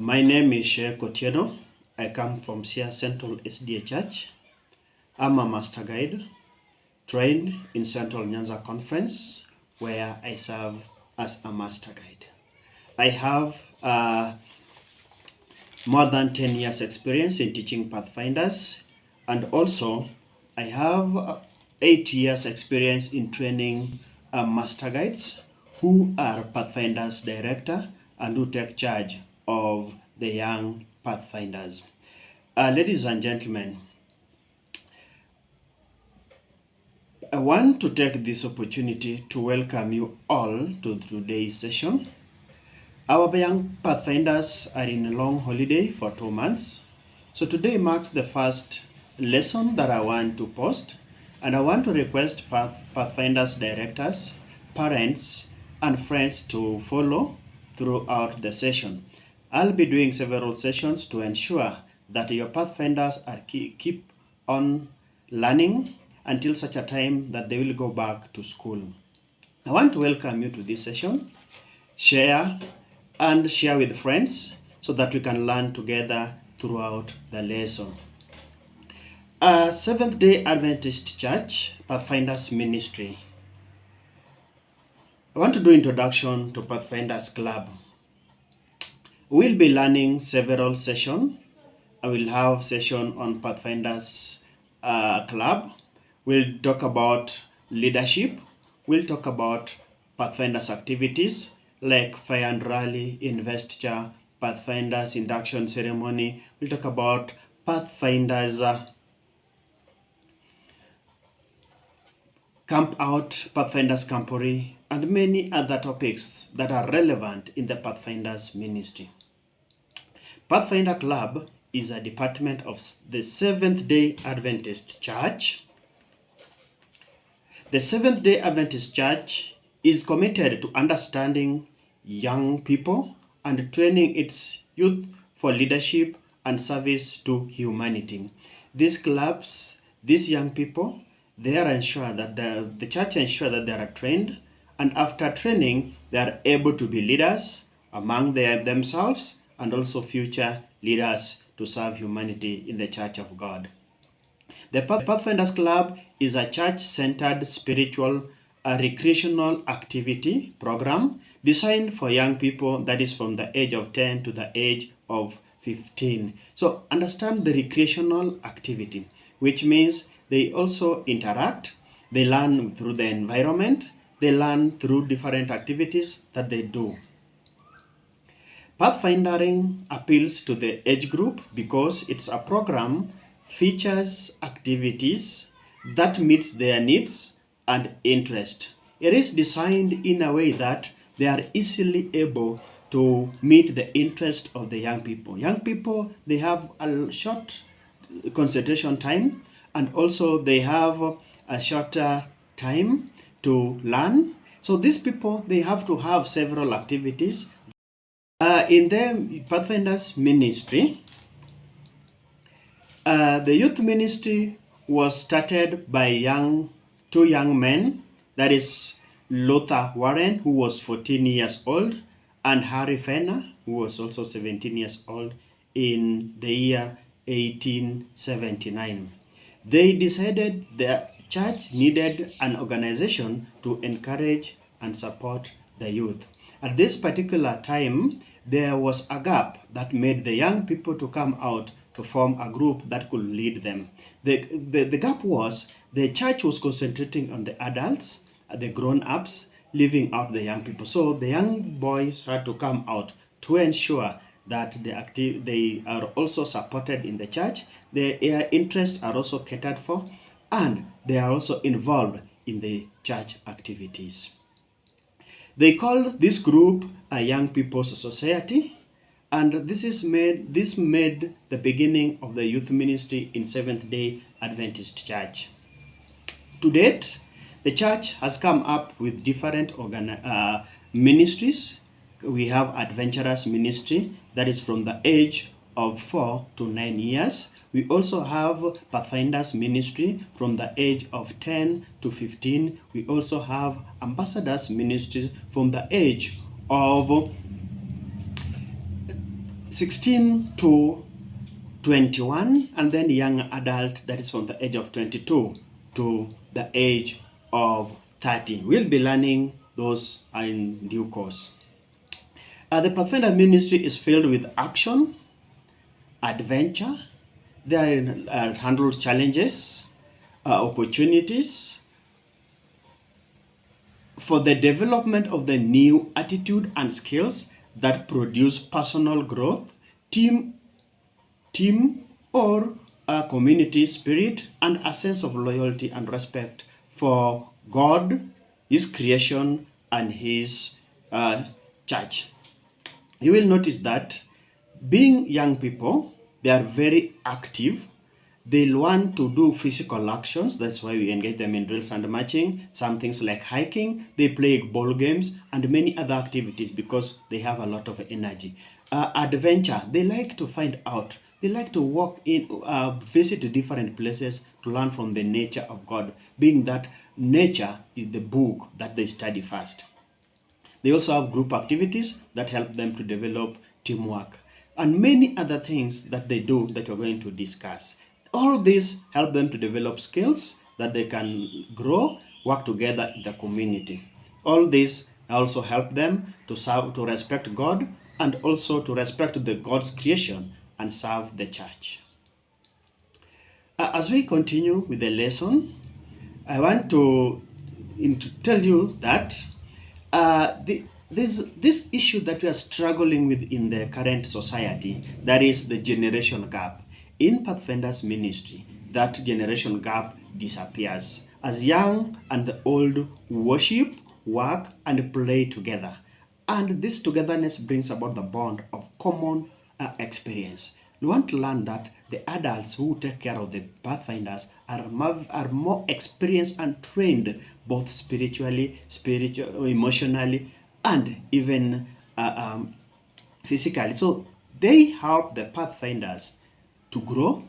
My name is Sheck Otieno. I come from Sia Central SDA Church. I'm a master guide trained in Central Nyanza Conference where I serve as a master guide. I have more than 10 years experience in teaching Pathfinders, and also I have 8 years experience in training master guides who are Pathfinders director and who take charge of the young Pathfinders. Ladies and gentlemen, I want to take this opportunity to welcome you all to today's session. Our young Pathfinders are in a long holiday for 2 months. So today marks the first lesson that I want to post, and I want to request Pathfinders directors, parents, and friends to follow throughout the session. I'll be doing several sessions to ensure that your Pathfinders are keep on learning until such a time that they will go back to school. I want to welcome you to this session. Share with friends so that we can learn together throughout the lesson. Seventh-day Adventist Church, Pathfinders Ministry. I want to do introduction to Pathfinders Club. We'll be learning several sessions. I will have session on Pathfinders Club. We'll talk about leadership. We'll talk about Pathfinders activities like Fire and Rally, Investiture, Pathfinders Induction Ceremony. We'll talk about Pathfinders Camp Out, Pathfinders Camporee, and many other topics that are relevant in the Pathfinders ministry. Pathfinder Club is a department of the Seventh-day Adventist Church. The Seventh-day Adventist Church is committed to understanding young people and training its youth for leadership and service to humanity. These clubs, these young people, they are ensure that the church ensure that they are trained, and after training, they are able to be leaders among themselves and also future leaders to serve humanity in the Church of God. The Pathfinders Club is a church-centered spiritual recreational activity program designed for young people, that is from the age of 10 to the age of 15. So understand the recreational activity, which means they also interact, they learn through the environment, they learn through different activities that they do. Pathfindering appeals to the age group because it's a program features activities that meets their needs and interest. It is designed in a way that they are easily able to meet the interest of the young people. Young people, they have a short concentration time, and also they have a shorter time to learn. So these people, they have to have several activities. In the Pathfinders ministry, the youth ministry was started by two young men, that is Luther Warren, who was 14 years old, and Harry Fenner, who was also 17 years old in the year 1879. They decided the church needed an organization to encourage and support the youth. At this particular time, there was a gap that made the young people to come out to form a group that could lead them. The gap was the church was concentrating on the adults, the grown-ups, leaving out the young people. So the young boys had to come out to ensure that they are also supported in the church, their interests are also catered for, and they are also involved in the church activities. They call this group a Young People's Society, and this made the beginning of the youth ministry in Seventh-day Adventist Church. To date, the church has come up with different ministries. We have Adventurous Ministry, that is from the age of 4 to 9 years. We also have Pathfinders Ministry from the age of 10 to 15. We also have Ambassadors Ministries from the age of 16 to 21, and then young adult, that is from the age of 22 to the age of 30. We'll be learning those in due course. The Pathfinder ministry is filled with action, adventure. They handle challenges, opportunities for the development of the new attitude and skills that produce personal growth, team or a community spirit, and a sense of loyalty and respect for God, His creation, and His church. You will notice that being young people, they are very active. They want to do physical actions. That's why we engage them in drills and marching, some things like hiking. They play ball games and many other activities because they have a lot of energy. Adventure, they like to find out. They like to walk in, visit different places to learn from the nature of God, being that nature is the book that they study first. They also have group activities that help them to develop teamwork and many other things that they do that we're going to discuss. All these help them to develop skills that they can grow, work together in the community. All these also help them to serve, to respect God, and also to respect the God's creation and serve the church. As we continue with the lesson, I want to tell you that this issue that we are struggling with in the current society, that is the generation gap. In Pathfinders ministry, that generation gap disappears as young and the old worship, work, and play together. And this togetherness brings about the bond of common experience. We want to learn that the adults who take care of the Pathfinders are more experienced and trained both spiritually, emotionally, and even physically. So they help the Pathfinders to grow,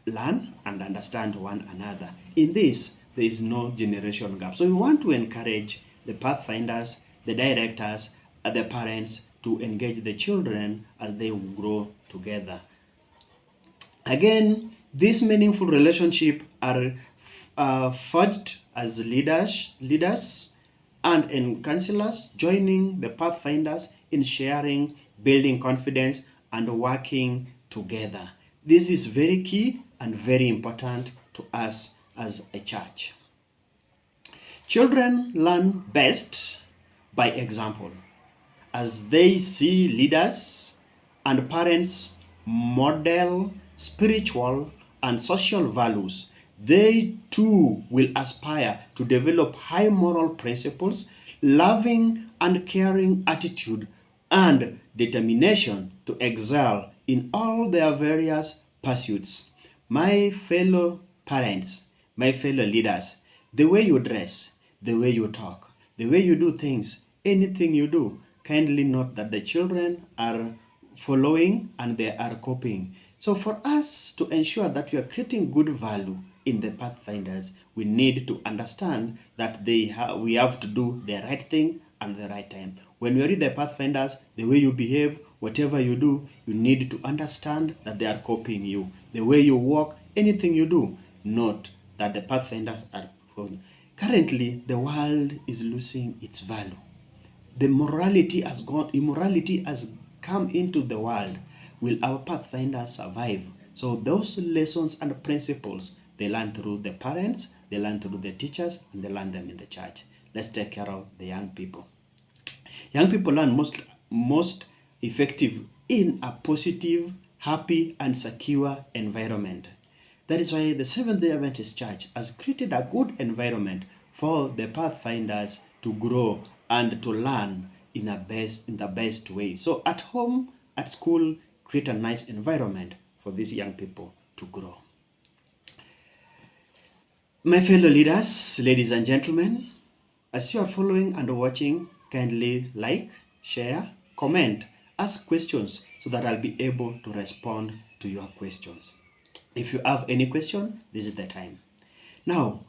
learn, and understand one another. In this, there is no generation gap. So we want to encourage the Pathfinders, the directors, the parents to engage the children as they grow together. Again, these meaningful relationships are forged as leaders and in counselors, joining the Pathfinders in sharing, building confidence, and working together. This is very key and very important to us as a church. Children learn best by example. As they see leaders and parents model spiritual and social values, they too will aspire to develop high moral principles, loving and caring attitude, and determination to excel in all their various pursuits. My fellow parents, my fellow leaders, the way you dress, the way you talk, the way you do things, anything you do, kindly note that the children are following and they are copying. So for us to ensure that we are creating good value in the Pathfinders, we need to understand that we have to do the right thing at the right time. When you read the Pathfinders, the way you behave, whatever you do, you need to understand that they are copying you. The way you walk, anything you do, note that the Pathfinders are following. Currently, the world is losing its value. The morality has gone, immorality has come into the world. Will our Pathfinders survive? So those lessons and principles, they learn through the parents, they learn through the teachers, and they learn them in the church. Let's take care of the young people. Young people learn most effective in a positive, happy, and secure environment. That is why the Seventh-day Adventist Church has created a good environment for the Pathfinders to grow and to learn in the best way. So at home, at school, create a nice environment for these young people to grow. My fellow leaders, ladies and gentlemen, as you are following and watching, kindly like, share, comment, ask questions so that I'll be able to respond to your questions. If you have any question, this is the time. Now,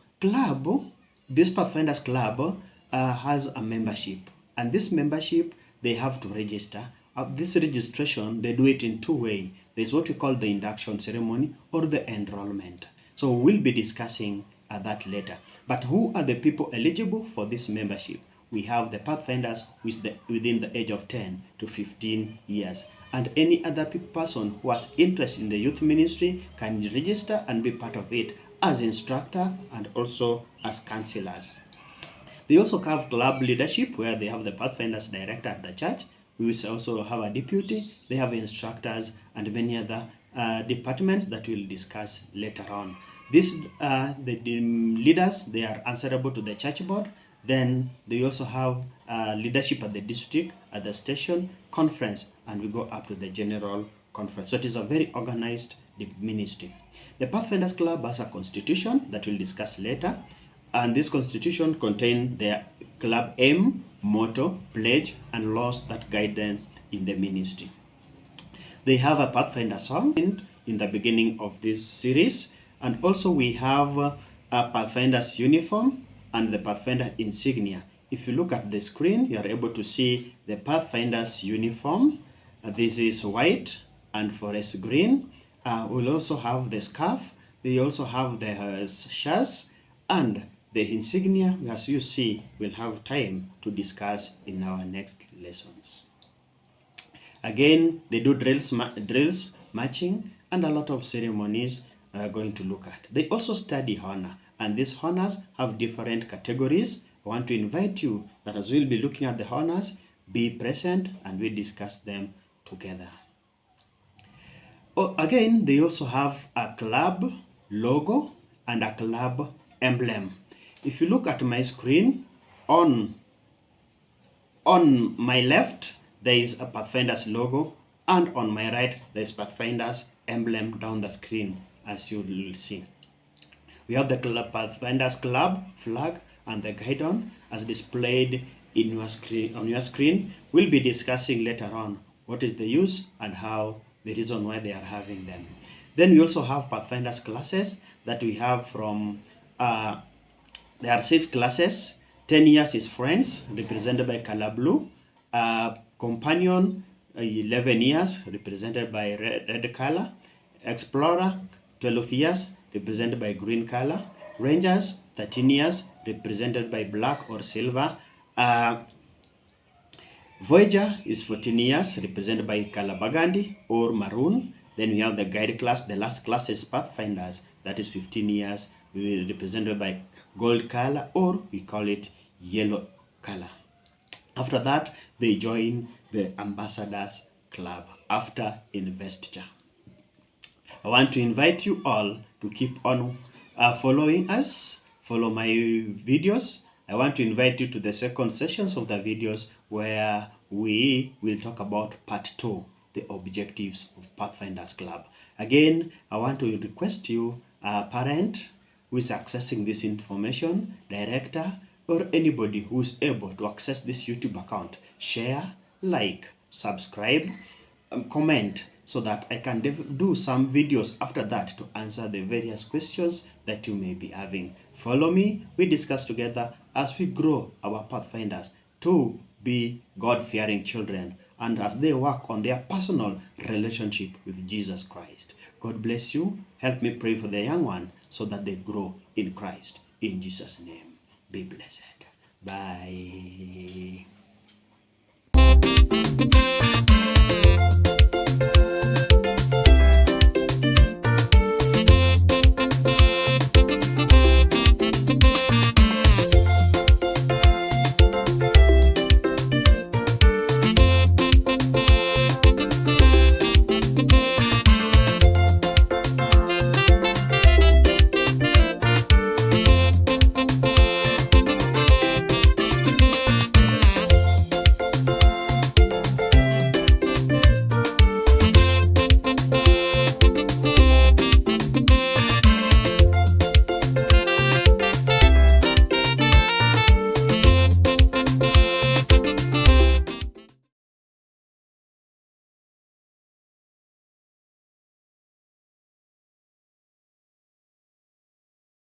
this Pathfinders Club has a membership, and this membership, they have to register This registration, they do it in two ways. There's what we call the induction ceremony or the enrollment. So we'll be discussing that later. But who are the people eligible for this membership? We have the Pathfinders within the age of 10 to 15 years. And any other person who has interest in the youth ministry can register and be part of it as instructor and also as counselors. They also have club leadership where they have the Pathfinders director at the church. We also have a deputy. They have instructors and many other departments that we'll discuss later on. The leaders, they are answerable to the church board. Then they also have leadership at the district, at the station, conference, and we go up to the general conference. So it is a very organized ministry. The Pathfinders Club has a constitution that we'll discuss later. And this constitution contains their club aim, motto, pledge, and laws that guide them in the ministry. They have a Pathfinder song in the beginning of this series. And also we have a Pathfinder's uniform and the Pathfinder insignia. If you look at the screen, you are able to see the Pathfinder's uniform. This is white and forest green. We'll also have the scarf. They also have the shirts and the insignia. As you see, we'll have time to discuss in our next lessons. Again, they do drills, marching, and a lot of ceremonies we are going to look at. They also study honor, and these honors have different categories. I want to invite you that as we'll be looking at the honors, be present and we discuss them together. Again, they also have a club logo and a club emblem. If you look at my screen, on my left, there is a Pathfinder's logo, and on my right, there is Pathfinder's emblem down the screen, as you will see. We have the Pathfinders Club flag and the guidon as displayed in your screen. On your screen, we'll be discussing later on what is the use and how the reason why they are having them. Then we also have Pathfinders classes that we have from there are 6 classes. 10 years is Friends, represented by color blue. Companion, 11 years, represented by red color. Explorer, 12 years, represented by green color. Rangers, 13 years, represented by black or silver. Voyager is 14 years, represented by color burgundy or maroon. Then we have the guide class. The last class is Pathfinders, that is 15 years, represented by gold color, or we call it yellow color. After that, they join the Ambassadors Club after investiture. I want to invite you all to keep on following us, follow my videos. I want to invite you to the second sessions of the videos where we will talk about part 2, the objectives of Pathfinders Club. Again, I want to request you, a parent who is accessing this information, director, or anybody who is able to access this YouTube account, share, like, subscribe, comment, so that I can do some videos after that to answer the various questions that you may be having. Follow me, we discuss together as we grow our Pathfinders to be God-fearing children and as they work on their personal relationship with Jesus Christ. God bless you. Help me pray for the young one so that they grow in Christ. In Jesus' name, be blessed. Bye.